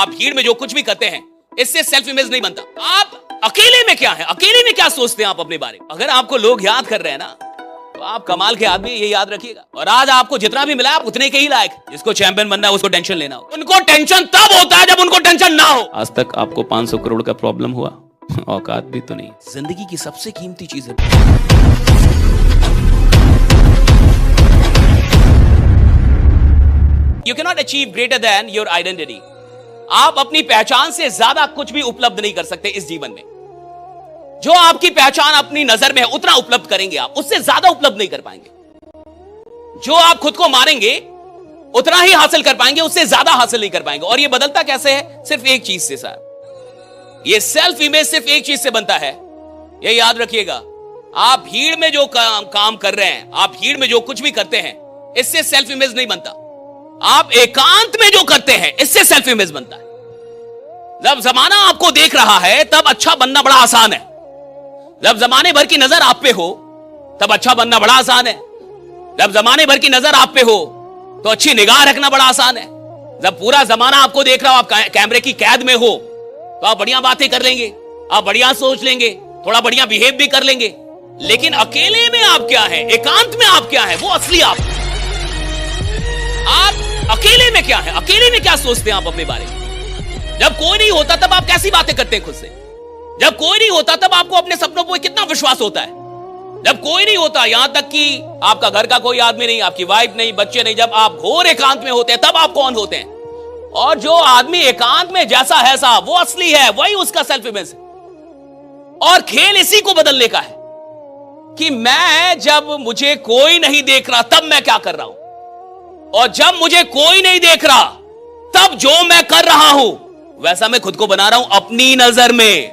आप भीड़ में जो कुछ भी करते हैं इससे सेल्फ इमेज नहीं बनता। आप अकेले में क्या है, अकेले में क्या सोचते हैं आप अपने बारे में। अगर आपको लोग याद कर रहे हैं ना तो आप कमाल के आदमी, ये याद रखिएगा। और आज आपको जितना भी मिला आप उतने के ही लायक। जिसको चैंपियन बनना है उसको टेंशन लेना हो। उनको टेंशन तब होता है जब उनको टेंशन ना हो। आज तक आपको 500 करोड़ का प्रॉब्लम हुआ? औकात भी तो नहीं। जिंदगी की सबसे कीमती चीज है You cannot achieve greater than your identity. आप अपनी पहचान से ज्यादा कुछ भी उपलब्ध नहीं कर सकते इस जीवन में। जो आपकी पहचान अपनी नजर में है उतना उपलब्ध करेंगे आप, उससे ज्यादा उपलब्ध नहीं कर पाएंगे। जो आप खुद को मारेंगे उतना ही हासिल कर पाएंगे, उससे ज्यादा हासिल नहीं कर पाएंगे। और ये बदलता कैसे है? सिर्फ एक चीज से सर। ये सेल्फ इमेज सिर्फ एक चीज से बनता है, ये याद रखिएगा। आप भीड़ में जो काम कर रहे हैं, आप भीड़ में जो कुछ भी करते हैं, इससे सेल्फ इमेज नहीं बनता। आप एकांत में जो करते हैं इससे सेल्फ इमेज बनता है। जब जमाना आपको देख रहा है तब अच्छा बनना बड़ा आसान है। जब जमाने भर की नजर आप पे हो तब अच्छा बनना बड़ा आसान है। जब जमाने भर की नजर आप पे हो तो अच्छी निगाह रखना बड़ा आसान है। जब पूरा जमाना आपको देख रहा हो, आप कैमरे की कैद में हो, तो आप बढ़िया बातें कर लेंगे, आप बढ़िया सोच लेंगे, थोड़ा बढ़िया बिहेव भी कर लेंगे। लेकिन अकेले में आप क्या है, एकांत में आप क्या है, वो असली आप अकेले में क्या है, अकेले में क्या सोचते हैं आप अपने बारे में। जब कोई नहीं होता तब आप कैसी बातें करते हैं खुद से। जब कोई नहीं होता तब आपको अपने सपनों पर कितना विश्वास होता है। जब कोई नहीं होता, यहां तक कि आपका घर का कोई आदमी नहीं, आपकी वाइफ नहीं, बच्चे नहीं, जब आप घोर एकांत में होते हैं तब आप कौन होते हैं। और जो आदमी एकांत में जैसा है सा वो असली है, वही उसका सेल्फ इमेज है। और खेल इसी को बदलने का है कि मैं जब मुझे कोई नहीं देख रहा तब मैं क्या कर रहा हूं, और जब मुझे कोई नहीं देख रहा तब जो मैं कर रहा हूं वैसा मैं खुद को बना रहा हूं अपनी नजर में।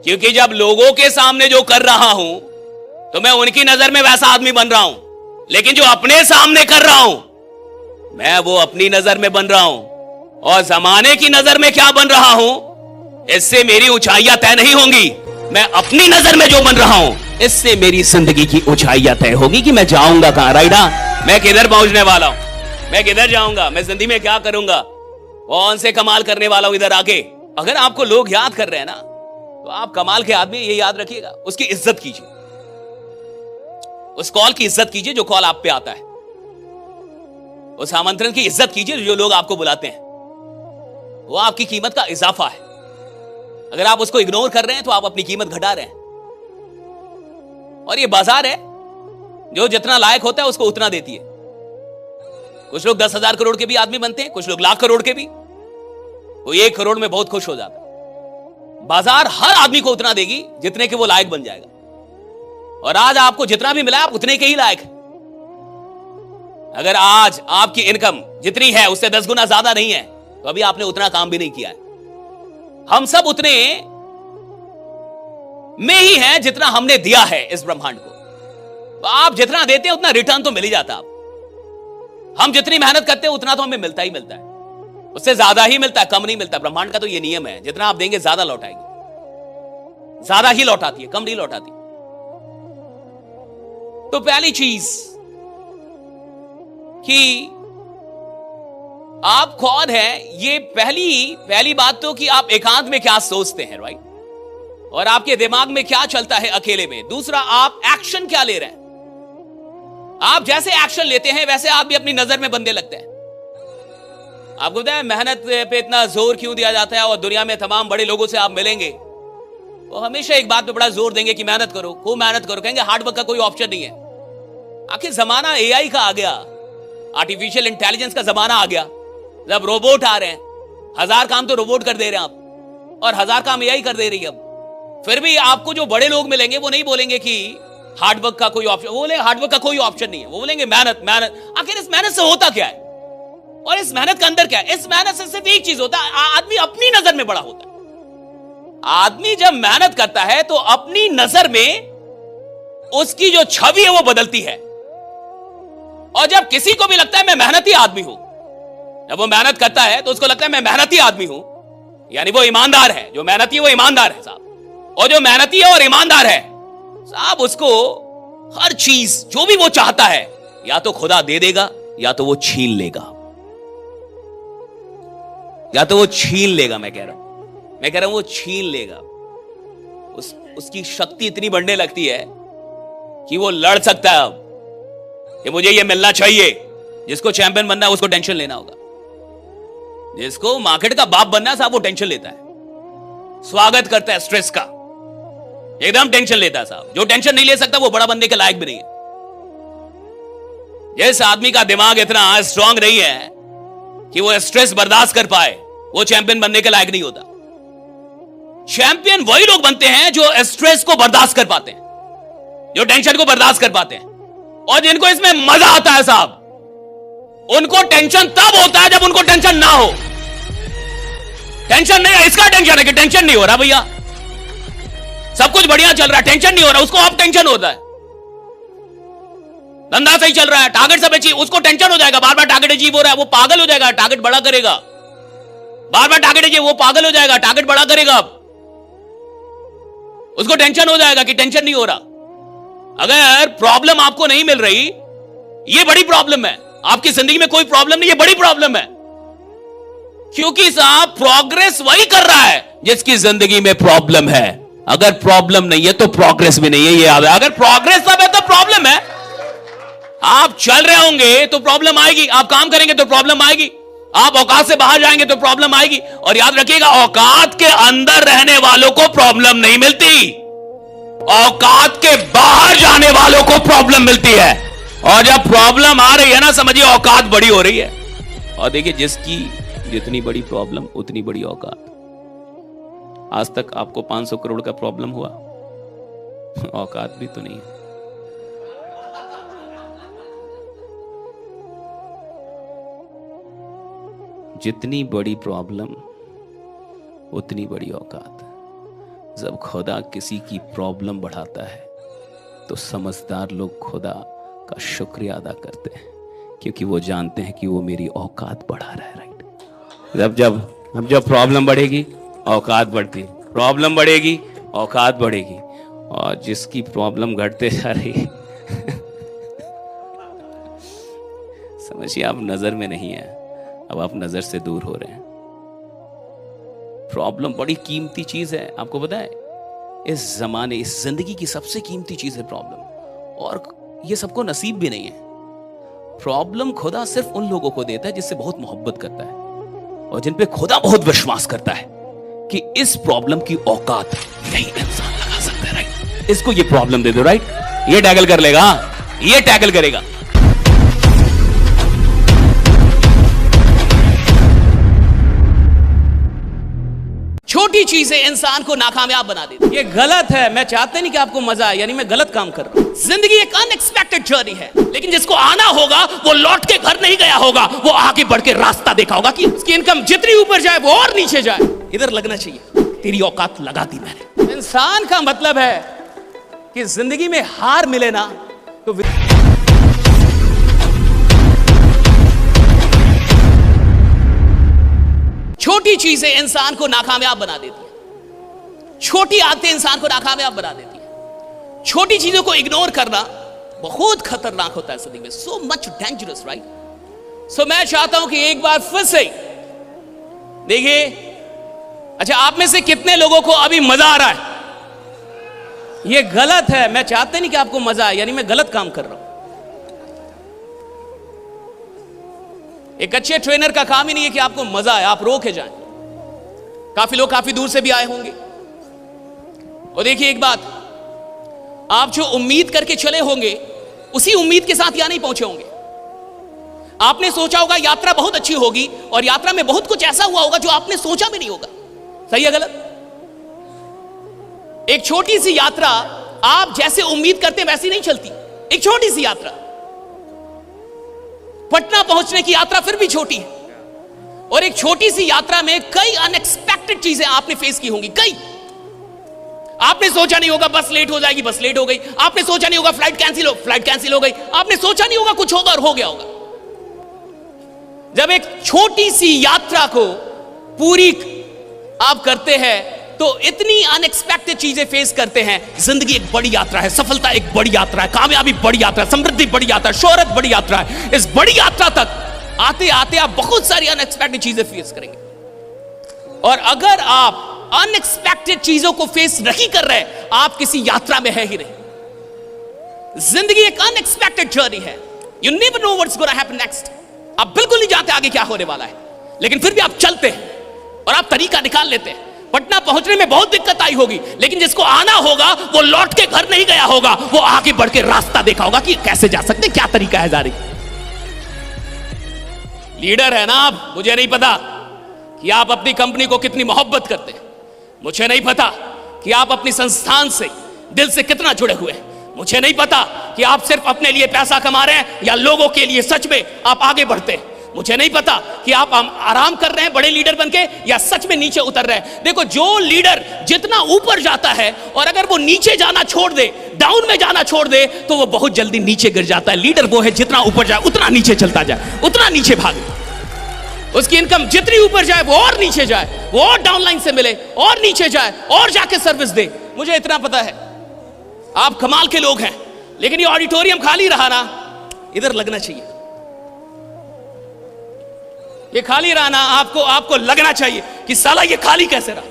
क्योंकि जब लोगों के सामने जो कर रहा हूं तो मैं उनकी नजर में वैसा आदमी बन रहा हूं, लेकिन जो अपने सामने कर रहा हूं मैं वो अपनी नजर में बन रहा हूं। और जमाने की नजर में क्या बन रहा हूं, इससे मेरी ऊंचाइयां तय नहीं होंगी। मैं अपनी नजर में जो बन रहा हूं इससे मेरी जिंदगी की ऊंचाइयां तय होगी कि मैं जाऊंगा कहां। राइडा, मैं किधर पहुंचने वाला हूं, मैं किधर जाऊंगा, मैं जिंदगी में क्या करूंगा, कौन से कमाल करने वाला हूं इधर आके। अगर आपको लोग याद कर रहे हैं ना तो आप कमाल के आदमी, ये याद रखिएगा। उसकी इज्जत कीजिए, उस कॉल की इज्जत कीजिए जो कॉल आप पे आता है। उस आमंत्रण की इज्जत कीजिए जो लोग आपको बुलाते हैं। वो आपकी कीमत का इजाफा है। अगर आप उसको इग्नोर कर रहे हैं तो आप अपनी कीमत घटा रहे हैं। और ये बाजार है, जो जितना लायक होता है उसको उतना देती है। कुछ लोग 10,000 करोड़ के भी आदमी बनते हैं, कुछ लोग लाख करोड़ के भी। कोई 1 करोड़ में बहुत खुश हो जाता है। बाजार हर आदमी को उतना देगी जितने के वो लायक बन जाएगा। और आज आपको जितना भी मिला आप उतने के ही लायक है। अगर आज आपकी इनकम जितनी है उससे 10 गुना ज्यादा नहीं है तो अभी आपने उतना काम भी नहीं किया है। हम सब उतने में ही हैं जितना हमने दिया है इस ब्रह्मांड को। तो आप जितना देते हैं उतना रिटर्न तो मिल ही जाता है। हम जितनी मेहनत करते हैं उतना तो हमें मिलता ही मिलता है, उससे ज्यादा ही मिलता है, कम नहीं मिलता। ब्रह्मांड का तो ये नियम है, जितना आप देंगे ज्यादा लौटाएंगे, ज्यादा ही लौटाती है, कम नहीं लौटाती। तो पहली चीज कि आप कौन है, ये पहली बात तो कि आप एकांत में क्या सोचते हैं, राइट, और आपके दिमाग में क्या चलता है अकेले में। दूसरा, आप एक्शन क्या ले रहे हैं। आप जैसे एक्शन लेते हैं वैसे आप भी अपनी नजर में बनने लगते हैं। आपको पता है मेहनत पे इतना जोर क्यों दिया जाता है, और दुनिया में तमाम बड़े लोगों से आप मिलेंगे वो हमेशा एक बात पे बड़ा जोर देंगे कि मेहनत करो, खूब मेहनत करो, कहेंगे हार्डवर्क का कोई ऑप्शन नहीं है। आखिर जमाना एआई का आ गया, आर्टिफिशियल इंटेलिजेंस का जमाना आ गया। जब रोबोट आ रहे हैं, 1000 काम तो रोबोट कर दे रहे हैं आप, और 1000 काम एआई कर दे रही है। अब फिर भी आपको जो बड़े लोग मिलेंगे वो नहीं बोलेंगे कि हार्डवर्क का कोई ऑप्शन, वो बोलेंगे हार्डवर्क का कोई ऑप्शन नहीं है, वो बोलेंगे मेहनत मेहनत। आखिर इस मेहनत से होता क्या है, और इस मेहनत के अंदर क्या है? इस मेहनत से सिर्फ एक चीज होता है, आदमी अपनी नजर में बड़ा होता है। आदमी जब मेहनत करता है तो अपनी नजर में उसकी जो छवि है वो बदलती है। और जब किसी को भी लगता है मैं मेहनती आदमी हूं, जब वो मेहनत करता है तो उसको लगता है मैं मेहनती आदमी हूं, यानी वो ईमानदार है। जो मेहनती है वो ईमानदार है साहब, और जो मेहनती है और ईमानदार है साहब, उसको हर चीज जो भी वो चाहता है या तो खुदा दे देगा या तो वो छीन लेगा। या तो वो छीन लेगा। मैं कह रहा हूं वो छीन लेगा। उसकी शक्ति इतनी बढ़ने लगती है कि वो लड़ सकता है अब कि मुझे ये मिलना चाहिए। जिसको चैंपियन बनना है उसको टेंशन लेना होगा। जिसको मार्केट का बाप बनना है साहब, वो टेंशन लेता है, स्वागत करता है स्ट्रेस का, एकदम टेंशन लेता है साहब। जो टेंशन नहीं ले सकता वो बड़ा बनने के लायक भी नहीं है। जिस आदमी का दिमाग इतना स्ट्रांग नहीं है कि वो स्ट्रेस बर्दाश्त कर पाए, वो चैंपियन बनने के लायक नहीं होता। चैंपियन वही लोग बनते हैं जो स्ट्रेस को बर्दाश्त कर पाते हैं, जो टेंशन को बर्दाश्त कर पाते हैं, और जिनको इसमें मजा आता है साहब। उनको टेंशन तब होता है जब उनको टेंशन ना हो। टेंशन नहीं है, इसका टेंशन है कि टेंशन नहीं हो रहा भैया, सब कुछ बढ़िया चल रहा है, टेंशन नहीं हो रहा, उसको अब टेंशन होता है। धंधा सही चल रहा है, टारगेट सब अचीव, उसको टेंशन हो जाएगा, बार बार टारगेट अचीव हो रहा है, वो पागल हो जाएगा, टारगेट बड़ा करेगा। बार बार टारगेट अचीव, वो पागल हो जाएगा, टारगेट बड़ा करेगा। उसको टेंशन हो जाएगा कि टेंशन नहीं हो रहा। अगर प्रॉब्लम आपको नहीं मिल रही, ये बड़ी प्रॉब्लम है। आपकी जिंदगी में कोई प्रॉब्लम नहीं, ये बड़ी प्रॉब्लम है। क्योंकि साहब प्रोग्रेस वही कर रहा है जिसकी जिंदगी में प्रॉब्लम है। अगर प्रॉब्लम नहीं है तो प्रोग्रेस भी नहीं है, ये याद है। अगर प्रोग्रेस सब है तो प्रॉब्लम है। आप चल रहे होंगे तो प्रॉब्लम आएगी, आप काम करेंगे तो प्रॉब्लम आएगी, आप औकात से बाहर जाएंगे तो प्रॉब्लम आएगी। और याद रखिएगा, औकात के अंदर रहने वालों को प्रॉब्लम नहीं मिलती, औकात के बाहर जाने वालों को प्रॉब्लम मिलती है। और जब प्रॉब्लम आ रही है ना, समझिए औकात बड़ी हो रही है। और देखिए, जिसकी जितनी बड़ी प्रॉब्लम उतनी बड़ी औकात। आज तक आपको 500 करोड़ का प्रॉब्लम हुआ, औकात भी तो नहीं है। जितनी बड़ी प्रॉब्लम उतनी बड़ी औकात। जब खुदा किसी की प्रॉब्लम बढ़ाता है तो समझदार लोग खुदा का शुक्रिया अदा करते हैं, क्योंकि वो जानते हैं कि वो मेरी औकात बढ़ा रहा है। राइट। जब प्रॉब्लम बढ़ेगी औकात बढ़ती, प्रॉब्लम बढ़ेगी औकात बढ़ेगी। और जिसकी प्रॉब्लम घटते जा रही समझिए आप नजर में नहीं है, अब आप नजर से दूर हो रहे हैं। प्रॉब्लम बड़ी कीमती चीज है, आपको पता है। इस जमाने, इस जिंदगी की सबसे कीमती चीज है प्रॉब्लम, और ये सबको नसीब भी नहीं है। प्रॉब्लम खुदा सिर्फ उन लोगों को देता है जिससे बहुत मोहब्बत करता है, और जिन पे खुदा बहुत विश्वास करता है कि इस प्रॉब्लम की औकात यही इंसान लगा सकता है। राइट। इसको ये प्रॉब्लम दे दो, राइट, ये टैकल कर लेगा, ये टैकल करेगा। छोटी चीजें इंसान को नाकामयाब बना देती। ये गलत है, मैं चाहते नहीं कि आपको मजा आए, यानी मैं गलत काम कर रहा हूं। जिंदगी एक अनएक्सपेक्टेड जर्नी है, लेकिन जिसको आना होगा वो लौट के घर नहीं गया होगा, वो आगे बढ़ के रास्ता देखा होगा कि उसकी इनकम जितनी ऊपर जाए वो और नीचे जाए। इधर लगना चाहिए, तेरी औकात लगा दी मैंने। इंसान का मतलब है कि जिंदगी में हार मिले ना तो छोटी चीजें इंसान को नाकामयाब बना देती है। छोटी आदतें इंसान को नाकामयाब बना देती है। छोटी चीजों को इग्नोर करना बहुत खतरनाक होता है जिंदगी में, सो मच डेंजरस। राइट। सो मैं चाहता हूं कि एक बार फिर से देखिए, अच्छा आप में से कितने लोगों को अभी मजा आ रहा है? ये गलत है, मैं चाहते नहीं कि आपको मजा आए, यानी मैं गलत काम कर रहा हूं। एक अच्छे ट्रेनर का काम ही नहीं है कि आपको मजा आए, आप रो के जाएं। काफी लोग काफी दूर से भी आए होंगे। और देखिए एक बात, आप जो उम्मीद करके चले होंगे उसी उम्मीद के साथ यहां नहीं पहुंचे होंगे। आपने सोचा होगा यात्रा बहुत अच्छी होगी, और यात्रा में बहुत कुछ ऐसा हुआ होगा जो आपने सोचा भी नहीं होगा। सही है गलत? एक छोटी सी यात्रा आप जैसे उम्मीद करते वैसी नहीं चलती। एक छोटी सी यात्रा, पटना पहुंचने की यात्रा फिर भी छोटी है, और एक छोटी सी यात्रा में कई अनएक्सपेक्टेड चीजें आपने फेस की होंगी। कई आपने सोचा नहीं होगा बस लेट हो जाएगी, बस लेट हो गई। आपने सोचा नहीं होगा फ्लाइट कैंसिल हो गई। आपने सोचा नहीं होगा कुछ होगा और हो गया होगा। जब एक छोटी सी यात्रा को पूरी आप करते हैं तो इतनी अनएक्सपेक्टेड चीजें फेस करते हैं। जिंदगी एक बड़ी यात्रा है, सफलता एक बड़ी यात्रा है, कामयाबी बड़ी यात्रा है, समृद्धि बड़ी यात्रा है, शोहरत बड़ी यात्रा है। इस बड़ी यात्रा तक आते आते आप बहुत सारी अनएक्सपेक्टेड चीजें फेस करेंगे। और अगर आप अनएक्सपेक्टेड चीजों को फेस नहीं कर रहे, आप किसी यात्रा में है ही नहीं। जिंदगी एक अनएक्सपेक्टेड जर्नी है। You never know what's gonna happen next. आप बिल्कुल नहीं जानते आगे क्या होने वाला है, लेकिन फिर भी आप चलते हैं और आप तरीका निकाल लेते हैं। पटना पहुंचने में बहुत दिक्कत आई होगी, लेकिन जिसको आना होगा वो लौट के घर नहीं गया होगा, वो आगे बढ़ के रास्ता देखा होगा कि कैसे जा सकते, क्या तरीका है जाने का। लीडर है ना आप, मुझे नहीं पता कि आप अपनी कंपनी को कितनी मोहब्बत करते हैं, मुझे नहीं पता कि आप अपनी संस्थान से दिल से कितना जुड़े हुए हैं, मुझे नहीं पता कि आप सिर्फ अपने लिए पैसा कमा रहे हैं या लोगों के लिए सच में आप आगे बढ़ते हैं, मुझे नहीं पता कि आप आराम कर रहे हैं बड़े लीडर बनके या सच में नीचे उतर रहे हैं। देखो, जो लीडर जितना ऊपर जाता है और अगर वो नीचे जाना छोड़ दे, डाउन में जाना छोड़ दे, तो वो बहुत जल्दी नीचे गिर जाता है। लीडर वो है जितना ऊपर जाए उतना नीचे चलता जाए, उतना नीचे भागे। उसकी इनकम जितनी ऊपर जाए वो और नीचे जाए, वो और डाउनलाइन से मिले और नीचे जाए और जाके सर्विस दे। मुझे इतना पता है आप कमाल के लोग हैं, लेकिन ये ऑडिटोरियम खाली रहा ना, इधर लगना चाहिए। ये खाली रहा ना, आपको लगना चाहिए कि साला ये खाली कैसे रहा।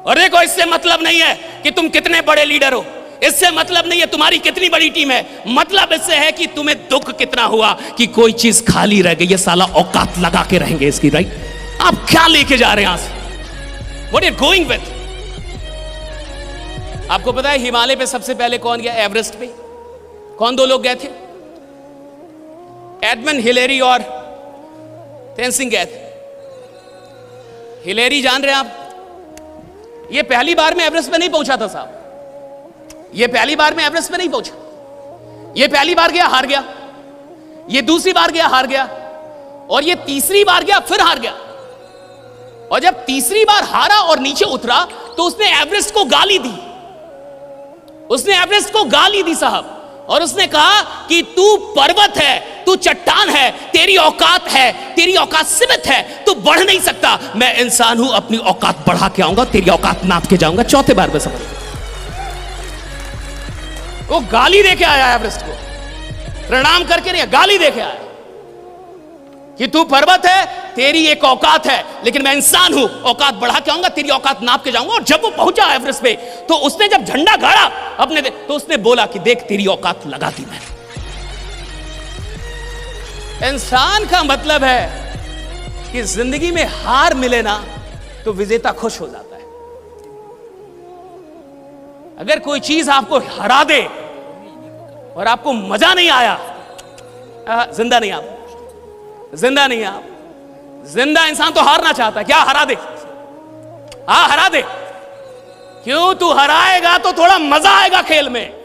और देखो, इससे मतलब नहीं है कि तुम कितने बड़े लीडर हो, इससे मतलब नहीं है तुम्हारी कितनी बड़ी टीम है, मतलब इससे है कि तुम्हें दुख कितना हुआ कि कोई चीज खाली रह गई। ये साला औकात लगा के रहेंगे इसकी, राइट? आप क्या लेके जा रहे हैं यहां से? What are going with? आपको पता है हिमालय पे सबसे पहले कौन गया? एवरेस्ट पे कौन दो लोग गए थे? एडमंड हिलेरी और तेनजिंग गए थे। हिलेरी जान रहे हैं आप, ये पहली बार में एवरेस्ट पे नहीं पहुंचा था साहब, ये पहली बार में एवरेस्ट पे नहीं पहुंचा। ये पहली बार गया, हार गया, ये दूसरी बार गया, हार गया, और ये तीसरी बार गया, फिर हार गया। और जब तीसरी बार हारा और नीचे उतरा तो उसने एवरेस्ट को गाली दी, उसने एवरेस्ट को गाली दी साहब, और उसने कहा कि तू पर्वत है, तू चट्टान है, तेरी औकात है, तेरी औकात सीमित है, तू बढ़ नहीं सकता। मैं इंसान हूं, अपनी औकात बढ़ा के आऊंगा, तेरी औकात नाप के जाऊंगा। चौथे बार में समझ, वो गाली देके आया एवरेस्ट को, प्रणाम करके नहीं, गाली देके आया कि तू पर्वत है, तेरी एक औकात है, लेकिन मैं इंसान हूं, औकात बढ़ा के आऊंगा, तेरी औकात नाप के जाऊंगा। और जब वो पहुंचा एवरेस्ट पे, तो उसने जब झंडा गाड़ा अपने तो उसने बोला कि देख तेरी औकात लगा दी मैंने। इंसान का मतलब है कि जिंदगी में हार मिले ना तो विजेता खुश हो जाता है। अगर कोई चीज आपको हरा दे और आपको मजा नहीं आया, जिंदा नहीं आप, जिंदा नहीं आप। जिंदा इंसान तो हारना चाहता है, क्या हरा दे, हाँ हरा दे। क्यों? तू हराएगा तो थोड़ा मजा आएगा खेल में।